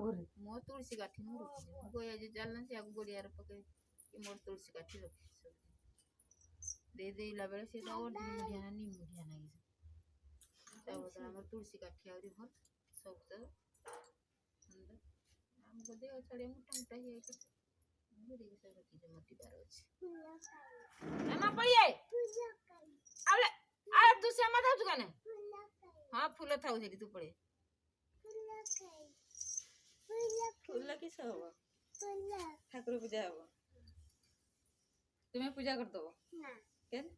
घरे मो तुलसी काठी मु रखी गोया जे चलना से आगु गोड़िया पके कि मोर तुलसी काठी रखी सब दे देला बेले से तो और ध्यान नहीं मुझे नहीं तब तो हमर तुलसी काठी आउरी भल सब तो अंदर हमको दे छड़े मोटा मोटा ही है मुड़ी के सब चीज मोटी बार अछि एमा पड़िए आले आ तू से मत आउ दुकान हां फूल थाउ जेडी तू पड़े फूल की सब ठाकुर पूजा हो तुम्हें पूजा कर दो ना केन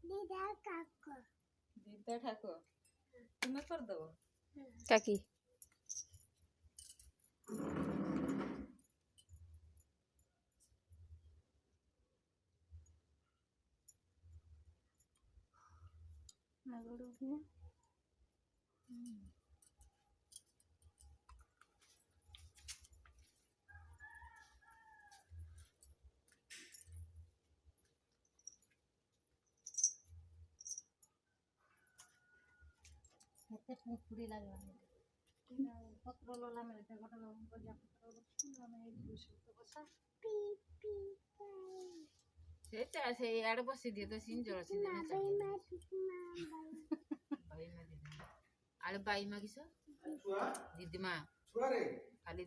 दीदा ठाकुर तुम्हें कर दो काकी नगड़ो मते पुड़ी लागला पत्र लोला मेरे ते गोटा गजा पत्र रखी ना ए दुसु तो बसा सेटा से याड बसी दिए तो सिन जोर सिन ना चाहिए भाई मा दीदी आले बाई मा किस दीदी मा खाली